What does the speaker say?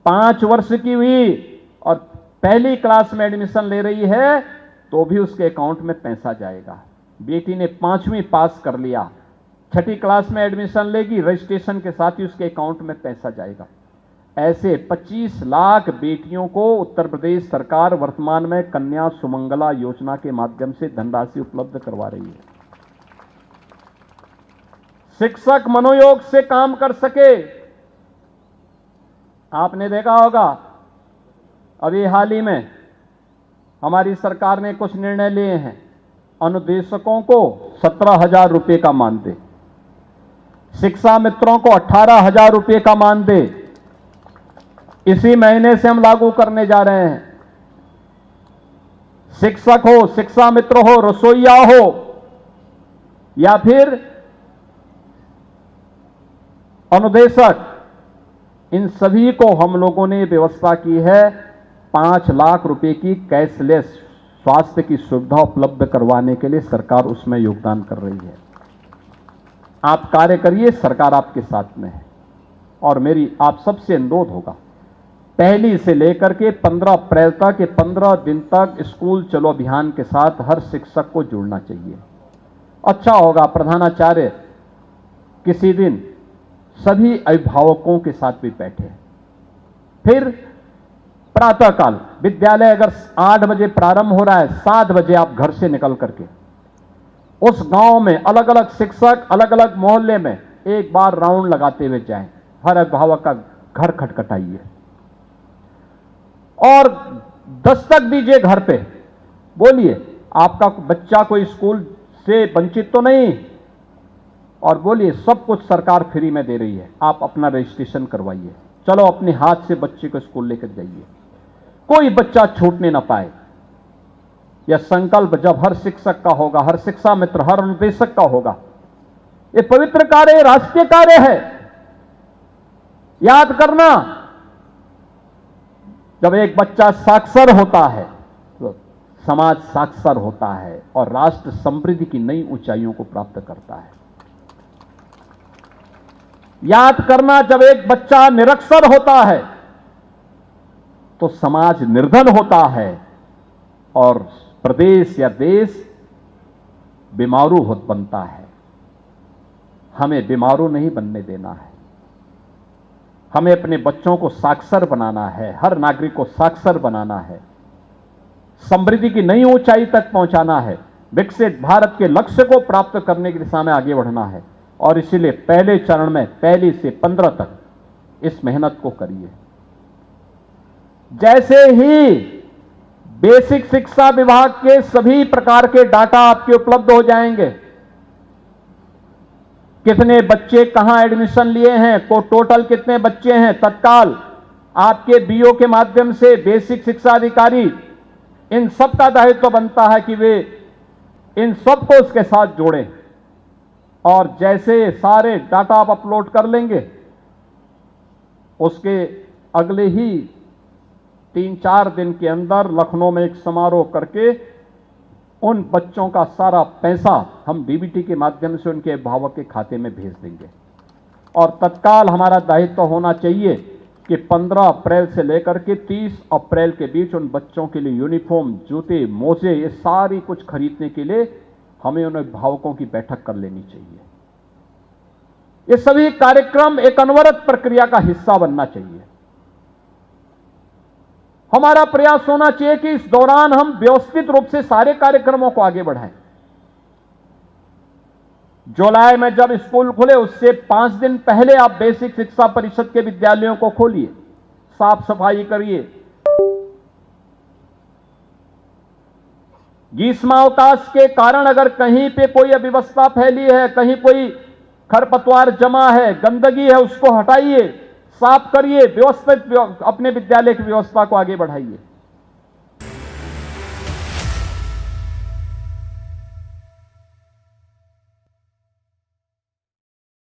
5 वर्ष की हुई और पहली क्लास में एडमिशन ले रही है तो भी उसके अकाउंट में पैसा जाएगा। बेटी ने 5वीं पास कर लिया, 6ठी क्लास में एडमिशन लेगी, रजिस्ट्रेशन के साथ ही उसके अकाउंट में पैसा जाएगा। ऐसे 25 लाख बेटियों को उत्तर प्रदेश सरकार वर्तमान में कन्या सुमंगला योजना के माध्यम से धनराशि उपलब्ध करवा रही है। शिक्षक मनोयोग से काम कर सके। आपने देखा होगा अभी हाल ही में हमारी सरकार ने कुछ निर्णय लिए हैं। अनुदेशकों को 17,000 रुपये का मानदेय, शिक्षा मित्रों को 18,000 रुपये का मानदेय इसी महीने से हम लागू करने जा रहे हैं। शिक्षक हो, शिक्षा मित्र हो, रसोईया हो या फिर अनुदेशक, इन सभी को हम लोगों ने व्यवस्था की है 5 लाख रुपए की कैशलेस स्वास्थ्य की सुविधा उपलब्ध करवाने के लिए सरकार उसमें योगदान कर रही है। आप कार्य करिए, सरकार आपके साथ में है। और मेरी आप सबसे अनुरोध होगा, पहली से लेकर के 15 अप्रैल तक ये 15 दिन तक स्कूल चलो अभियान के साथ हर शिक्षक को जुड़ना चाहिए। अच्छा होगा प्रधानाचार्य किसी दिन सभी अभिभावकों के साथ भी बैठे, फिर प्रातःकाल विद्यालय अगर 8 बजे प्रारंभ हो रहा है, 7 बजे आप घर से निकल करके उस गांव में अलग अलग शिक्षक अलग अलग मोहल्ले में एक बार राउंड लगाते हुए जाएं। हर अभिभावक का घर खटखटाइए और दस्तक दीजिए घर पे, बोलिए आपका बच्चा कोई स्कूल से वंचित तो नहीं, और बोलिए सब कुछ सरकार फ्री में दे रही है, आप अपना रजिस्ट्रेशन करवाइए, चलो अपने हाथ से बच्चे को स्कूल लेकर जाइए, कोई बच्चा छूटने ना पाए। यह संकल्प जब हर शिक्षक का होगा, हर शिक्षा मित्र, हर अनुदेशक का होगा, ये पवित्र कार्य, राष्ट्रीय कार्य है। याद करना, जब एक बच्चा साक्षर होता है तो समाज साक्षर होता है और राष्ट्र समृद्धि की नई ऊंचाइयों को प्राप्त करता है। याद करना, जब एक बच्चा निरक्षर होता है तो समाज निर्धन होता है और प्रदेश या देश बीमारू बनता है। हमें बीमारू नहीं बनने देना है, हमें अपने बच्चों को साक्षर बनाना है, हर नागरिक को साक्षर बनाना है, समृद्धि की नई ऊंचाई तक पहुंचाना है, विकसित भारत के लक्ष्य को प्राप्त करने की दिशा में आगे बढ़ना है। और इसीलिए पहले चरण में 1 से 15 तक इस मेहनत को करिए। जैसे ही बेसिक शिक्षा विभाग के सभी प्रकार के डाटा आपके उपलब्ध हो जाएंगे, कितने बच्चे कहां एडमिशन लिए हैं, को टोटल कितने बच्चे हैं, तत्काल आपके बीओ के माध्यम से बेसिक शिक्षा अधिकारी, इन सब का दायित्व बनता है कि वे इन सबको उसके साथ जोड़ें। और जैसे सारे डाटा आप अपलोड कर लेंगे, उसके अगले ही 3-4 दिन के अंदर लखनऊ में एक समारोह करके उन बच्चों का सारा पैसा हम डीबीटी के माध्यम से उनके अभिभावक के खाते में भेज देंगे। और तत्काल हमारा दायित्व होना चाहिए कि 15 अप्रैल से लेकर के 30 अप्रैल के बीच उन बच्चों के लिए यूनिफॉर्म, जूते, मोजे, ये सारी कुछ खरीदने के लिए हमें उन अभिभावकों की बैठक कर लेनी चाहिए। ये सभी कार्यक्रम एक अनवरत प्रक्रिया का हिस्सा बनना चाहिए। हमारा प्रयास होना चाहिए कि इस दौरान हम व्यवस्थित रूप से सारे कार्यक्रमों को आगे बढ़ाएं। जुलाई में जब स्कूल खुले उससे 5 दिन पहले आप बेसिक शिक्षा परिषद के विद्यालयों को खोलिए, साफ सफाई करिए। ग्रीष्मावकाश के कारण अगर कहीं पे कोई अव्यवस्था फैली है, कहीं कोई खरपतवार जमा है, गंदगी है, उसको हटाइए, साफ करिए, व्यवस्थित अपने विद्यालय की व्यवस्था को आगे बढ़ाइए।